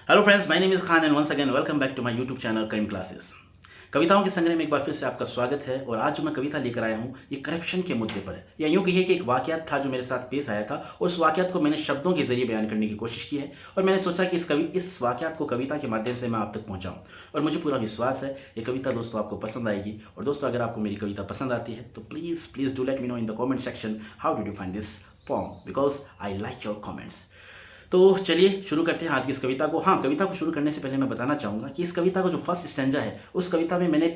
Hello friends, my name is Khan and once again welcome back to my YouTube channel Karim classes. कविताओं के संग्रह में एक बार फिर से आपका स्वागत है। और आज जो मैं कविता लेकर आया हूँ ये करप्शन के मुद्दे पर है, या यूँ कहिए कि एक वाक़यात था जो मेरे साथ पेश आया था और उस वाक़यात को मैंने शब्दों के जरिए बयान करने की कोशिश की है। और मैंने सोचा कि इस वाक़यात को कविता के माध्यम से मैं आप तक पहुँचाऊँ। और मुझे पूरा विश्वास है ये कविता दोस्तों आपको पसंद आएगी। और दोस्तों, अगर आपको मेरी कविता पसंद आती है तो please do let me know in the comment section how did you find this poem because I like your comments। तो चलिए शुरू करते हैं आज की इस कविता को। हाँ, कविता को शुरू करने से पहले मैं बताना चाहूँगा कि इस कविता का जो फर्स्ट स्टैंजा है उस कविता में मैंने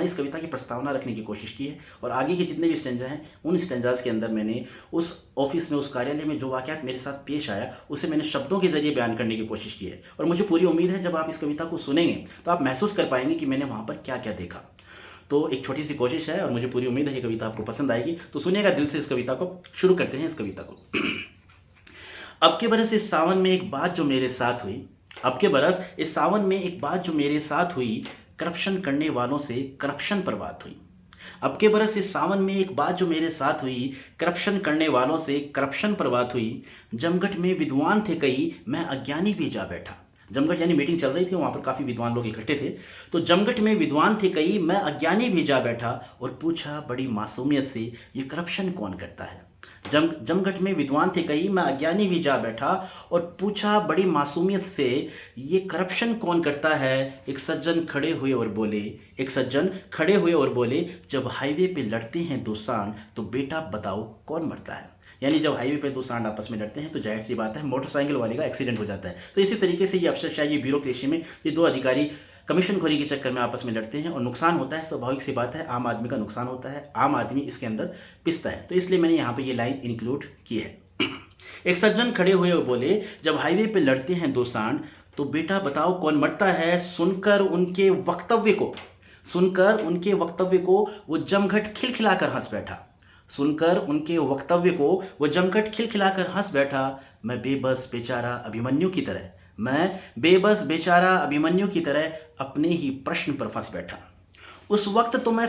इस कविता की प्रस्तावना रखने की कोशिश की है। और आगे के जितने भी स्टैंजा हैं उन स्टैंजाज के अंदर मैंने उस ऑफिस में, उस कार्यालय में जो वाक़यात मेरे साथ पेश आया उसे मैंने शब्दों के जरिए बयान करने की कोशिश की है। और मुझे पूरी उम्मीद है जब आप इस कविता को सुनेंगे तो आप महसूस कर पाएंगे कि मैंने वहाँ पर क्या क्या देखा। तो एक छोटी सी कोशिश है और मुझे पूरी उम्मीद है ये कविता आपको पसंद आएगी। तो सुनिएगा दिल से इस कविता को। शुरू करते हैं इस कविता को। अब के बरस इस सावन में एक बात जो मेरे साथ हुई, अब के बरस इस सावन में एक बात जो मेरे साथ हुई, करप्शन करने वालों से करप्शन पर बात हुई। अब के बरस इस सावन में एक बात जो मेरे साथ हुई, करप्शन करने वालों से करप्शन पर बात हुई। जमघट में विद्वान थे कई, मैं अज्ञानी भी जा बैठा। जमघट यानी मीटिंग चल रही थी, वहाँ पर काफ़ी विद्वान लोग इकट्ठे थे। तो जमघट में विद्वान थे कई, मैं अज्ञानी भी जा बैठा और पूछा बड़ी मासूमियत से, ये करप्शन कौन करता है। जमघट में विद्वान थे कई, मैं अज्ञानी भी जा बैठा और पूछा बड़ी मासूमियत से, ये करप्शन कौन करता है। एक सज्जन खड़े हुए और बोले, एक सज्जन खड़े हुए और बोले, जब हाईवे पे लड़ते हैं दो सांड तो बेटा बताओ कौन मरता है। यानी जब हाईवे पे दो सांड आपस में लड़ते हैं तो जाहिर सी बात है मोटरसाइकिल वाले का एक्सीडेंट हो जाता है। तो इसी तरीके से ये अफसरशाही, ये ब्यूरोक्रेसी में ये दो अधिकारी कमीशनखोरी के चक्कर में आपस में लड़ते हैं और नुकसान होता है। स्वाभाविक सी बात है, आम आदमी का नुकसान होता है, आम आदमी इसके अंदर पिसता है। तो इसलिए मैंने यहाँ पे ये लाइन इंक्लूड की है। एक सज्जन खड़े हुए और बोले, जब हाईवे पे लड़ते हैं दो सांड तो बेटा बताओ कौन मरता है। सुनकर उनके वक्तव्य को वो जमघट खिलखिलाकर हंस बैठा। सुनकर उनके वक्तव्य को वो जमघट खिलखिलाकर हंस बैठा। मैं बेबस बेचारा अभिमन्यु की तरह अपने ही प्रश्न पर फंस बैठा। उस वक्त तो मैं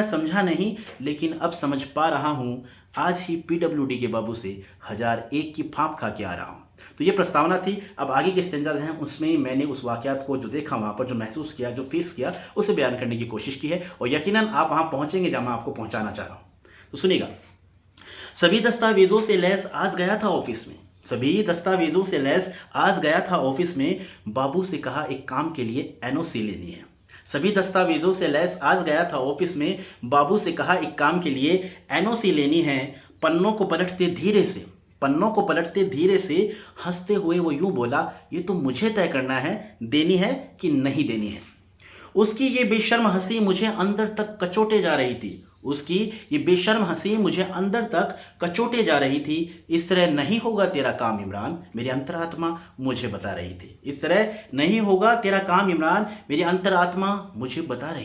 समझा नहीं, लेकिन अब समझ पा रहा हूँ। आज ही पीडब्ल्यूडी के बाबू से 1001 की फांप खा के आ रहा हूँ। तो ये प्रस्तावना थी। अब आगे के स्टेंजाज हैं उसमें मैंने उस वाक़यात को जो देखा, वहाँ पर जो महसूस किया, जो फेस किया, उसे बयान करने की कोशिश की है। और यकीनन आप वहाँ पहुँचेंगे जहाँ मैं आपको पहुँचाना चाह रहा हूँ। तो सुनिएगा। सभी दस्तावेजों से लैस आज गया था ऑफिस में। बाबू से कहा एक काम के लिए एनओसी लेनी है। सभी दस्तावेजों से लैस आज गया था ऑफिस में। बाबू से कहा एक काम के लिए एनओसी लेनी है। पन्नों को पलटते धीरे से हंसते हुए वो यूं बोला, ये तो मुझे तय करना है, देनी है कि नहीं देनी है। उसकी ये बेशर्म हंसी मुझे अंदर तक कचोटे जा रही थी। इस तरह नहीं होगा तेरा काम इमरान, मेरी अंतरात्मा मुझे बता रही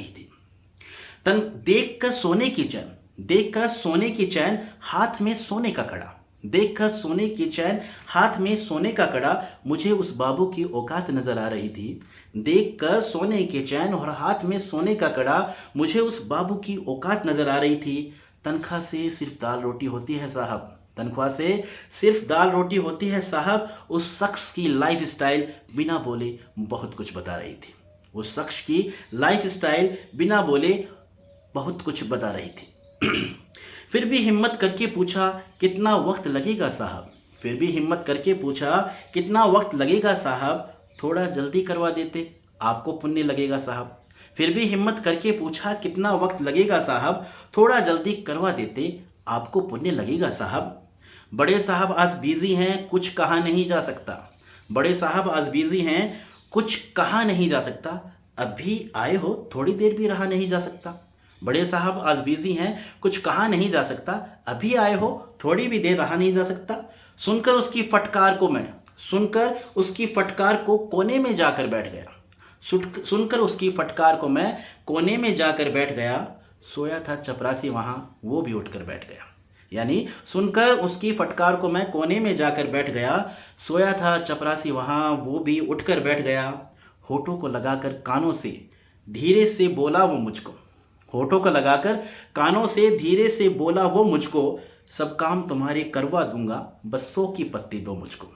थी। तन देख कर सोने की चैन हाथ में सोने का कड़ा, मुझे उस बाबू की औकात नजर आ रही थी। देखकर सोने के चैन और हाथ में सोने का कड़ा, मुझे उस बाबू की औकात नजर आ रही थी। तनख्वाह से सिर्फ दाल रोटी होती है साहब। उस शख्स की लाइफस्टाइल बिना बोले बहुत कुछ बता रही थी। फिर भी हिम्मत करके पूछा कितना वक्त लगेगा साहब, थोड़ा जल्दी करवा देते आपको पुण्य लगेगा साहब। फिर भी हिम्मत करके पूछा कितना वक्त लगेगा साहब, थोड़ा जल्दी करवा देते आपको पुण्य लगेगा साहब। बड़े साहब आज बिजी हैं, कुछ कहा नहीं जा सकता। अभी आए हो, थोड़ी देर भी रहा नहीं जा सकता। बड़े साहब आज बिजी हैं, कुछ कहा नहीं जा सकता। अभी आए हो, थोड़ी भी देर रहा नहीं जा सकता। सुनकर उसकी फटकार को कोने में जाकर बैठ गया। सोया था चपरासी वहां, वो भी उठकर बैठ गया। यानी सुनकर उसकी फटकार को मैं कोने में जाकर बैठ गया। सोया था चपरासी वहां, वो भी उठकर बैठ गया। होठों को लगाकर कानों से धीरे से बोला वो मुझको, सब काम तुम्हारे करवा दूंगा, बस 100 की पत्ती दो मुझको।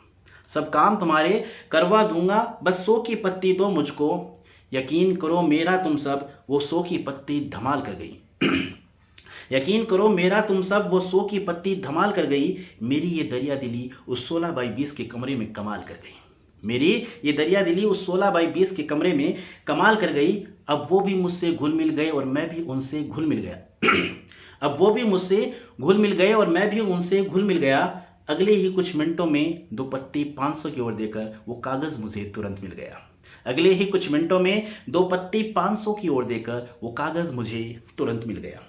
सब काम तुम्हारे करवा दूंगा, बस 100 की पत्ती दो मुझको, यकीन करो मेरा तुम सब, वो 100 की पत्ती धमाल कर गई। यकीन करो मेरा तुम सब, वो 100 की पत्ती धमाल कर गई, मेरी ये दरिया दिली उस 16 बाई 20 के कमरे में कमाल कर गई। मेरी ये दरिया दिली उस 16 बाई 20 के कमरे में कमाल कर गई। अब वो भी मुझसे घुल मिल गए और मैं भी उनसे घुल मिल गया। अब वो भी मुझसे घुल मिल गए और मैं भी उनसे घुल मिल गया। अगले ही कुछ मिनटों में 2 पत्ती 500 की ओर देकर वो कागज़ मुझे तुरंत मिल गया। अगले ही कुछ मिनटों में 2 पत्ती 500 की ओर देकर वो कागज़ मुझे तुरंत मिल गया।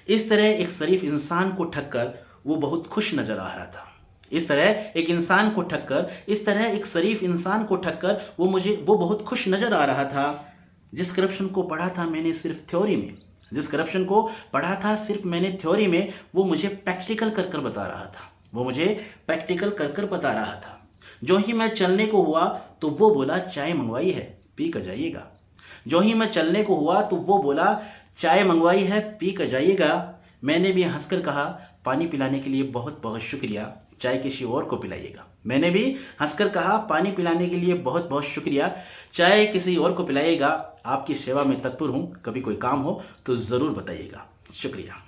इस तरह एक शरीफ इंसान को ठगकर वो बहुत खुश नजर आ रहा था। इस तरह एक इंसान को ठगकर, इस तरह एक शरीफ इंसान को ठगकर वो बहुत खुश नजर आ रहा था। जिस करप्शन को पढ़ा था मैंने सिर्फ थ्योरी में, जिस करप्शन को पढ़ा था सिर्फ मैंने थ्योरी में, वो मुझे प्रैक्टिकल कर कर बता रहा था। वो मुझे प्रैक्टिकल कर कर बता रहा था। जो ही मैं चलने को हुआ तो वो बोला चाय मंगवाई है, पी कर जाइएगा। जो ही मैं चलने को हुआ तो वो बोला चाय मंगवाई है, पी कर जाइएगा। मैंने भी हंसकर कहा पानी पिलाने के लिए बहुत बहुत शुक्रिया, चाय किसी और को पिलाइएगा। मैंने भी हंसकर कहा पानी पिलाने के लिए बहुत बहुत शुक्रिया, चाय किसी और को पिलाइएगा। आपकी सेवा में तत्पर हूँ, कभी कोई काम हो तो ज़रूर बताइएगा। शुक्रिया।